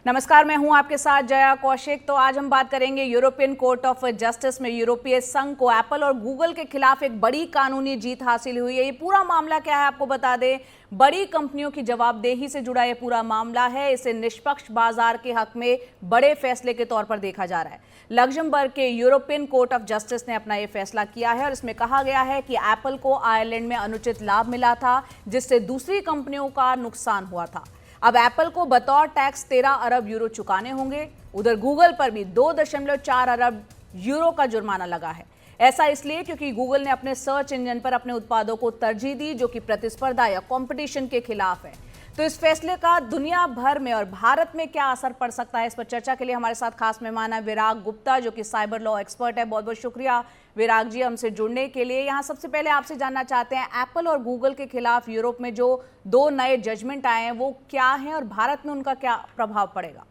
नमस्कार, मैं हूं आपके साथ जया कौशिक। तो आज हम बात करेंगे यूरोपियन कोर्ट ऑफ जस्टिस में यूरोपीय संघ को एप्पल और गूगल के खिलाफ एक बड़ी कानूनी जीत हासिल हुई है। ये पूरा मामला क्या है आपको बता दें। बड़ी कंपनियों की जवाबदेही से जुड़ा ये पूरा मामला है। इसे निष्पक्ष बाजार के हक में बड़े फैसले के तौर पर देखा जा रहा है। लग्जमबर्ग के यूरोपियन कोर्ट ऑफ जस्टिस ने अपना ये फैसला किया है और इसमें कहा गया है कि एप्पल को आयरलैंड में अनुचित लाभ मिला था, जिससे दूसरी कंपनियों का नुकसान हुआ था। अब एप्पल को बतौर टैक्स 13 अरब यूरो चुकाने होंगे। उधर गूगल पर भी 2.4 अरब यूरो का जुर्माना लगा है। ऐसा इसलिए क्योंकि गूगल ने अपने सर्च इंजन पर अपने उत्पादों को तरजीह दी, जो कि प्रतिस्पर्धा या कंपटीशन के खिलाफ है। तो इस फैसले का दुनिया भर में और भारत में क्या असर पड़ सकता है, इस पर चर्चा के लिए हमारे साथ खास मेहमान है विराग गुप्ता, जो कि साइबर लॉ एक्सपर्ट है। बहुत बहुत शुक्रिया विराग जी हमसे जुड़ने के लिए। यहाँ सबसे पहले आपसे जानना चाहते हैं, एप्पल और गूगल के खिलाफ यूरोप में जो 2 नए जजमेंट आए हैं वो क्या हैं और भारत में उनका क्या प्रभाव पड़ेगा?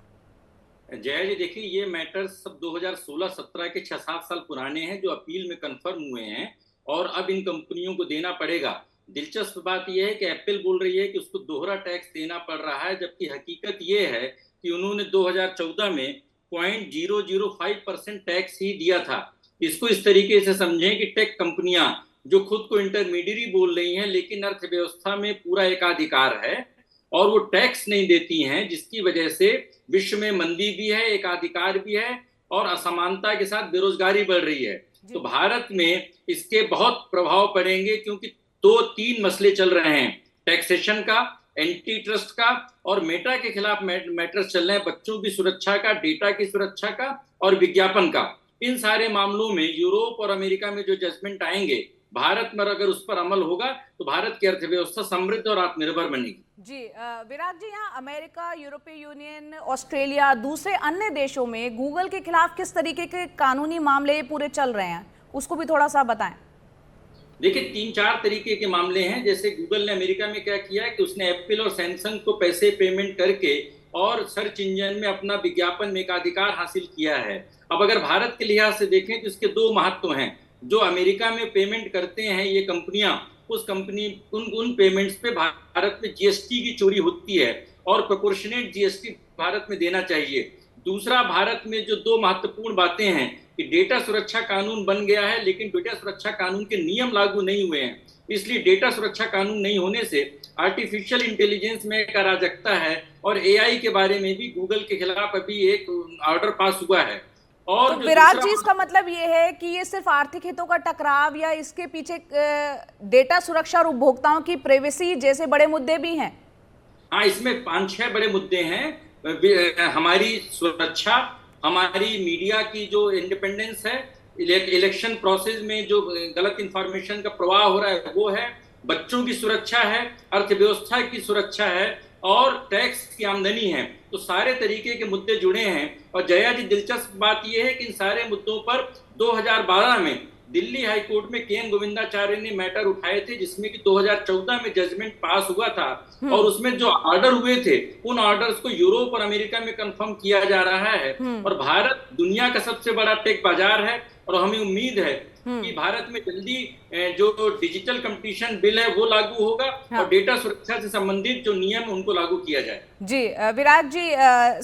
जया जी, देखिए ये मैटर्स सब 2016-17 के 6-7 साल पुराने हैं, जो अपील में कंफर्म हुए हैं और अब इन कंपनियों को देना पड़ेगा। दिलचस्प बात यह है कि एप्पल बोल रही है कि उसको दोहरा टैक्स देना पड़ रहा है, जबकि हकीकत ये है कि उन्होंने 2014 में 0.005% टैक्स ही दिया था। इसको इस तरीके से समझें कि टेक कंपनियां जो खुद को इंटरमीडियरी बोल रही हैं, लेकिन अर्थव्यवस्था में पूरा एकाधिकार है और वो टैक्स नहीं देती हैं, जिसकी वजह से विश्व में मंदी भी है, एकाधिकार भी है और असमानता के साथ बेरोजगारी बढ़ रही है। तो भारत में इसके बहुत प्रभाव पड़ेंगे, क्योंकि 2-3 मसले चल रहे हैं, टैक्सेशन का, एंटी ट्रस्ट का और मेटा के खिलाफ मैटर्स चल रहे हैं, बच्चों की सुरक्षा का, डेटा की सुरक्षा का और विज्ञापन का। इन सारे मामलों में यूरोप और अमेरिका में जो जजमेंट आएंगे, भारत में अगर उस पर अमल होगा तो भारत की अर्थव्यवस्था समृद्ध और आत्मनिर्भर बनेगी। जी विराग जी, यहाँ अमेरिका, यूरोपीय यूनियन, ऑस्ट्रेलिया, दूसरे अन्य देशों में गूगल के खिलाफ किस तरीके के कानूनी मामले पूरे चल रहे हैं, उसको भी थोड़ा सा बताएं। देखिए 3-4 तरीके के मामले हैं। जैसे गूगल ने अमेरिका में क्या किया है कि उसने एप्पल और सैमसंग को पैसे पेमेंट करके और सर्च इंजन में अपना विज्ञापन में एकाधिकार हासिल किया है। अब अगर भारत के लिहाज से देखें तो इसके 2 महत्व हैं। जो अमेरिका में पेमेंट करते हैं ये कंपनियां, उन पेमेंट्स पे भारत में जीएसटी की चोरी होती है और प्रोपोर्शनेट जीएसटी भारत में देना चाहिए। दूसरा, भारत में जो 2 महत्वपूर्ण बातें हैं कि डेटा सुरक्षा कानून बन गया है, लेकिन डेटा सुरक्षा कानून के नियम लागू नहीं हुए हैं। इसलिए डेटा सुरक्षा कानून नहीं होने से आर्टिफिशियल इंटेलिजेंस में एक अराजकता है और एआई के बारे में भी गूगल के खिलाफ अभी एक ऑर्डर पास हुआ है। और तो विराट जी, इसका मतलब ये है कि ये सिर्फ आर्थिक हितों का टकराव या इसके पीछे डेटा सुरक्षा और उपभोक्ताओं की प्राइवेसी जैसे बड़े मुद्दे भी हैं? हाँ, इसमें 5-6 बड़े मुद्दे हैं। हमारी सुरक्षा, हमारी मीडिया की जो इंडिपेंडेंस है, इलेक्शन प्रोसेस में जो गलत इंफॉर्मेशन का प्रवाह हो रहा है वो है, बच्चों की सुरक्षा है, अर्थव्यवस्था की सुरक्षा है और टैक्स की आमदनी है। तो सारे तरीके के मुद्दे जुड़े हैं। और जया जी, दिलचस्प बात यह है कि इन सारे मुद्दों पर 2012 में दिल्ली हाई कोर्ट में के.एन. गोविंदाचार्य ने मैटर उठाए थे, जिसमें कि 2014 में जजमेंट पास हुआ था और उसमें जो ऑर्डर हुए थे उन ऑर्डर्स को यूरोप और अमेरिका में कंफर्म किया जा रहा है। और भारत दुनिया का सबसे बड़ा टेक बाजार है और हमें उम्मीद है कि भारत में जल्दी जो डिजिटल कंपटीशन बिल है वो लागू होगा। हाँ। और डेटा सुरक्षा से संबंधित जो नियम उनको लागू किया जाए। जी विराट जी,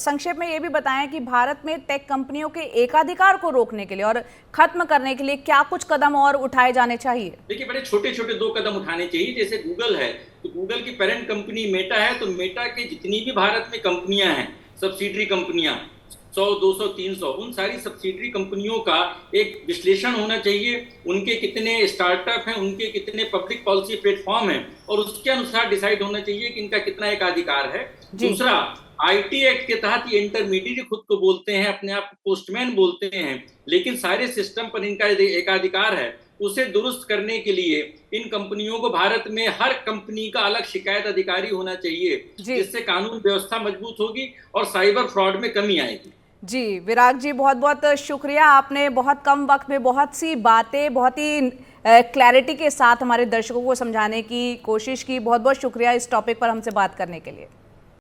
संक्षेप में ये भी बताएं कि भारत में टेक कंपनियों के एकाधिकार को रोकने के लिए और खत्म करने के लिए क्या कुछ कदम और उठाए जाने चाहिए? देखिए, बड़े छोटे-छोटे 2 कदम उठाने चाहिए। जैसे गूगल है तो गूगल की पेरेंट कंपनी मेटा है, तो मेटा की जितनी भी भारत में कंपनियां हैं, सब्सिडरी कंपनियां 100, 200, 300, उन सारी सब्सिडरी कंपनियों का एक विश्लेषण होना चाहिए। उनके कितने स्टार्टअप हैं, उनके कितने पब्लिक पॉलिसी प्लेटफॉर्म हैं और उसके अनुसार डिसाइड होना चाहिए कि इनका कितना एकाधिकार है। दूसरा, आईटी एक्ट के तहत ये इंटरमीडिएट खुद को बोलते हैं, अपने आप को पोस्टमैन बोलते हैं, लेकिन सारे सिस्टम पर इनका एकाधिकार है। उसे दुरुस्त करने के लिए इन कंपनियों को भारत में हर कंपनी का अलग शिकायत अधिकारी होना चाहिए, जिससे कानून व्यवस्था मजबूत होगी और साइबर फ्रॉड में कमी आएगी। जी विराग जी, बहुत बहुत शुक्रिया। आपने बहुत कम वक्त में बहुत सी बातें बहुत ही क्लैरिटी के साथ हमारे दर्शकों को समझाने की कोशिश की। बहुत बहुत शुक्रिया इस टॉपिक पर हमसे बात करने के लिए।